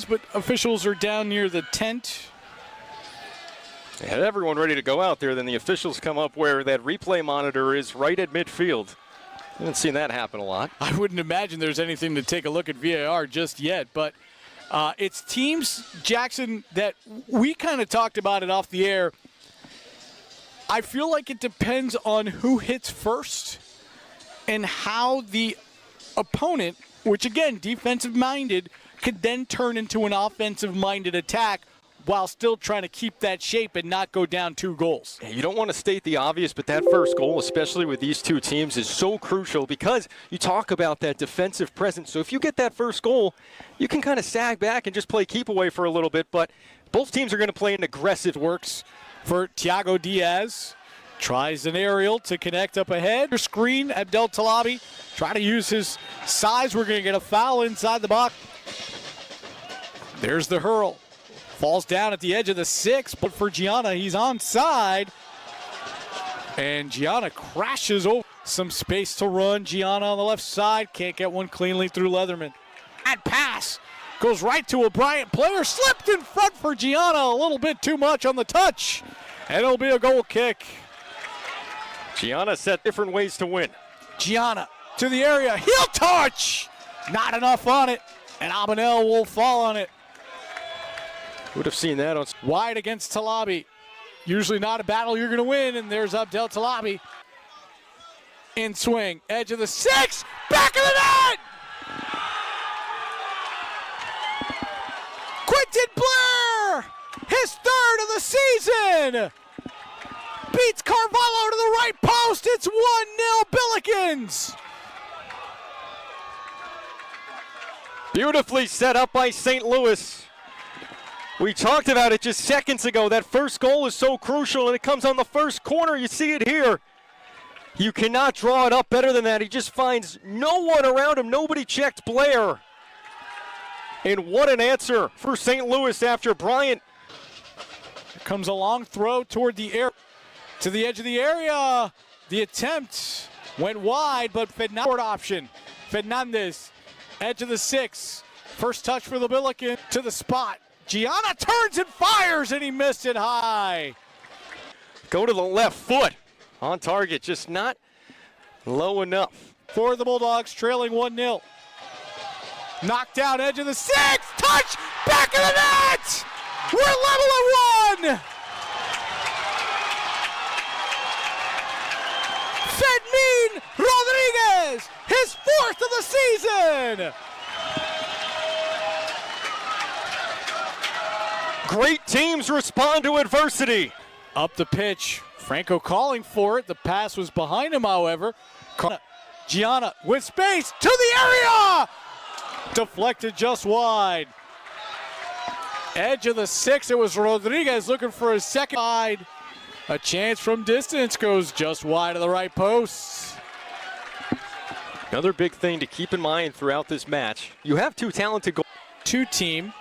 But officials are down near the tent. They had everyone ready to go out there. Then the officials come up where that replay monitor is right at midfield. Haven't seen that happen a lot. I wouldn't imagine there's anything to take a look at VAR just yet. But it's teams, Jackson, that we kind of talked about it off the air. I feel like it depends on who hits first and how the opponent, which again, defensive-minded, could then turn into an offensive-minded attack while still trying to keep that shape and not go down 2 goals. You don't want to state the obvious, but that first goal, especially with these two teams, is so crucial because you talk about that defensive presence. So if you get that first goal, you can kind of sag back and just play keep away for a little bit, but both teams are going to play an aggressive. Works for Thiago Diaz. Tries an aerial to connect up ahead. Screen, Abdel Talabi. Try to use his size. We're going to get a foul inside the box. There's the hurl. Falls down at the edge of the 6, but for Gianna, he's onside. And Gianna crashes over. Some space to run. Gianna on the left side. Can't get one cleanly through Leatherman. That pass goes right to a Bryant player. Slipped in front for Gianna. A little bit too much on the touch. And it'll be a goal kick. Gianna set different ways to win. Gianna to the area. Heel touch. Not enough on it. And Abinel will fall on it. Would have seen that on wide against Talabi. Usually not a battle you're going to win, and there's Abdel Talabi. In swing, edge of the 6, back of the net! Quentin Blair, his 3rd of the season! Beats Carvalho to the right post, it's 1-0 Billikens! Beautifully set up by St. Louis. We talked about it just seconds ago. That first goal is so crucial, and it comes on the first corner. You see it here. You cannot draw it up better than that. He just finds no one around him. Nobody checked Blair. And what an answer for St. Louis after Bryant. Here comes a long throw toward the air, to the edge of the area. The attempt went wide, but Fernandez option. Fernandez, edge of the 6. First touch for the Billikens to the spot. Gianna turns and fires, and he missed it high. Go to the left foot. On target, just not low enough. For the Bulldogs, trailing 1-0. Knocked down, edge of the 6. Touch, back of the net. We're level at 1. Fermin Rodriguez, his 4th of the season. Great teams respond to adversity. Up the pitch, Franco calling for it. The pass was behind him, however. Gianna with space to the area! Deflected just wide. Edge of the 6, it was Rodriguez looking for his second side. A chance from distance, goes just wide of the right post. Another big thing to keep in mind throughout this match, you have 2 talented goals. 2-team.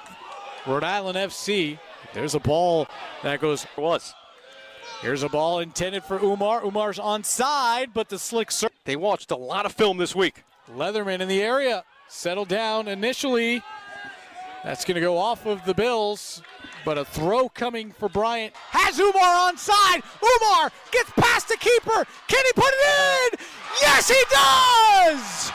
Rhode Island FC. There's a ball that goes. Here's a ball intended for Umar. Umar's onside, but the slick serve. They watched a lot of film this week. Leatherman in the area. Settled down initially. That's going to go off of the Bills, but a throw coming for Bryant. Has Umar onside. Umar gets past the keeper. Can he put it in? Yes, he does!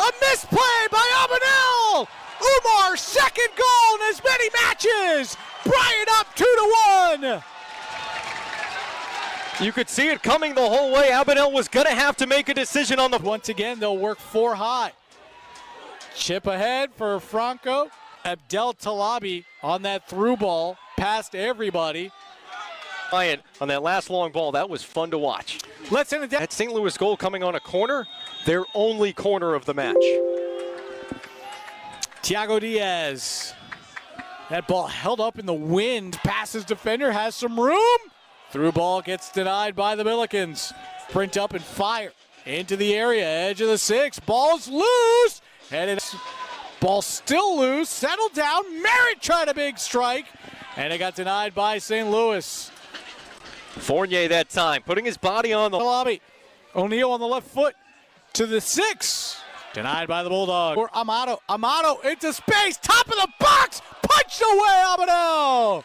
A misplay by Abinel! Umar's second goal in as many matches! Bryant up 2-1! You could see it coming the whole way. Abinel was going to have to make a decision on the... Once again, they'll work 4 high. Chip ahead for Franco. Abdel Talabi on that through ball, past everybody. Bryant on that last long ball, that was fun to watch. Let's end it down. That St. Louis goal coming on a corner, their only corner of the match. Thiago Diaz. That ball held up in the wind. Passes defender, has some room. Through ball gets denied by the Billikens. Sprint up and fire into the area. Edge of the 6. Ball's loose. Headed. Ball still loose. Settled down. Merritt tried a big strike. And it got denied by St. Louis. Fournier that time, putting his body on the lobby. O'Neal on the left foot to the 6. Denied by the Bulldogs. Or Amato into space. Top of the box. Punched away, Abadel.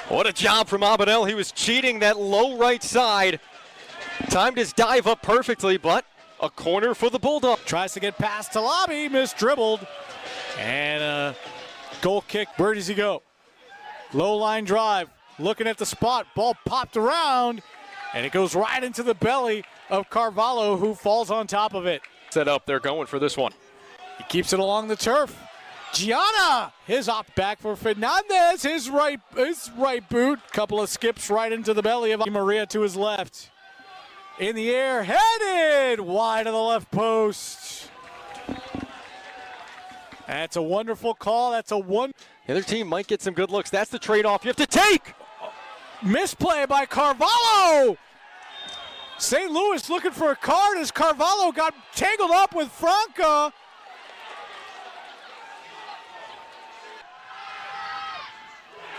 What a job from Abadel. He was cheating that low right side. Timed his dive up perfectly, but a corner for the Bulldogs. Tries to get past Talabi. Missed-dribbled. And a goal kick. Where does he go? Low line drive. Looking at the spot. Ball popped around. And it goes right into the belly of Carvalho, who falls on top of it. Set up, they're going for this one. He keeps it along the turf. Gianna, his op back for Fernandez, his right boot. Couple of skips right into the belly of Maria to his left. In the air, headed wide of the left post. That's a wonderful call. The other team might get some good looks. That's the trade-off you have to take. Misplay by Carvalho. St. Louis looking for a card as Carvalho got tangled up with Franca.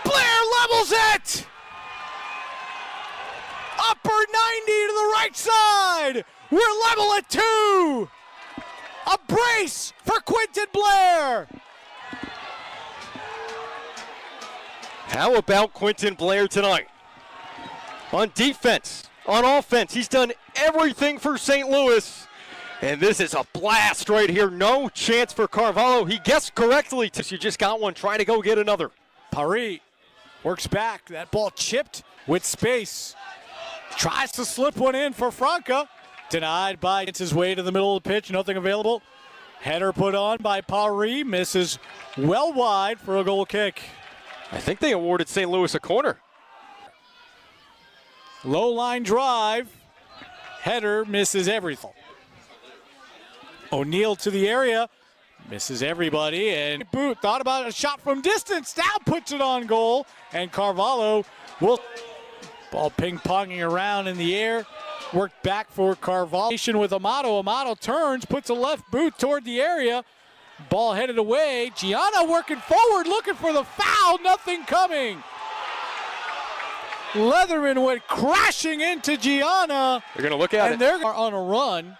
Blair levels it! Upper 90 to the right side. We're level at 2. A brace for Quentin Blair. How about Quentin Blair tonight? On defense, on offense, he's done everything for St. Louis. And this is a blast right here. No chance for Carvalho. He guessed correctly. You just got one. Try to go get another. Paris works back. That ball chipped with space. Tries to slip one in for Franca. Denied by, it's his way to the middle of the pitch. Nothing available. Header put on by Paris. Misses well wide for a goal kick. I think they awarded St. Louis a corner. Low line drive. Header misses everything. O'Neal to the area. Misses everybody. And Boot thought about a shot from distance. Now puts it on goal. And Carvalho will. Ball ping-ponging around in the air. Worked back for Carvalho with Amato. Amato turns, puts a left boot toward the area. Ball headed away. Gianna working forward, looking for the foul. Nothing coming. Leatherman went crashing into Gianna. They're going to look at it. And they're on a run.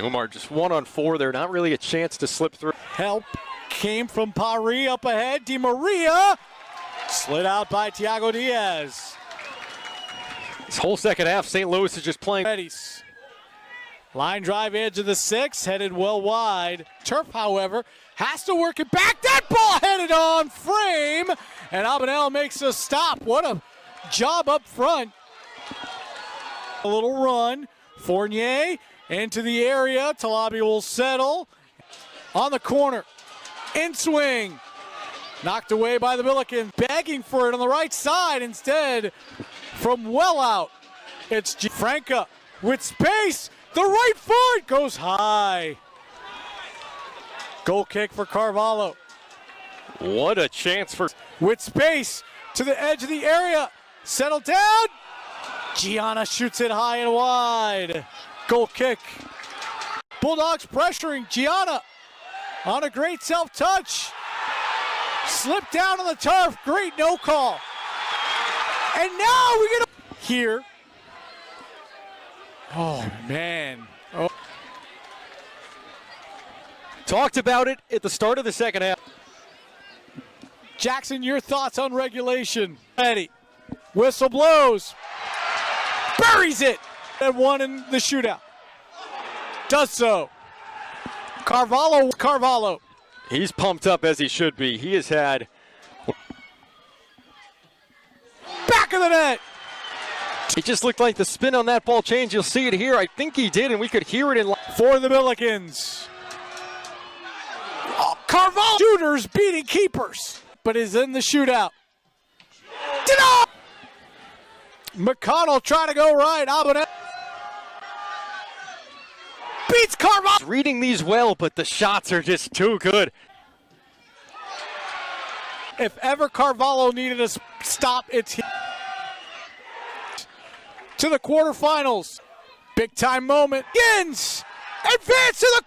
Omar just 1-on-4 there. Not really a chance to slip through. Help came from Paris up ahead. Di Maria slid out by Thiago Diaz. This whole second half, St. Louis is just playing. Line drive edge of the 6, headed well wide. Turf, however, has to work it back. That ball headed on frame. And Abadel makes a stop. What a job up front. A little run. Fournier into the area. Talabi will settle. On the corner. In swing. Knocked away by the Billikens. Begging for it on the right side instead. From well out, it's Franca with space. The right foot goes high. Goal kick for Carvalho. What a chance for. With space to the edge of the area. Settle down. Gianna shoots it high and wide. Goal kick. Bulldogs pressuring Gianna on a great self-touch. Slipped down on the turf. Great no call. And now we get here. Oh, man. Oh. Talked about it at the start of the second half. Jackson, your thoughts on regulation. Ready. Whistle blows. Buries it. And won in the shootout. Does so. Carvalho. He's pumped up as he should be. He has had. Back of the net. It just looked like the spin on that ball changed. You'll see it here. I think he did, and we could hear it in. For the Billikens. Oh, Carvalho. Shooters beating keepers, but is in the shootout. Ta-da! McConnell trying to go right. Abadel beats Carvalho. Reading these well, but the shots are just too good. If ever Carvalho needed a stop, it's here. To the quarterfinals. Big time moment. Advance to the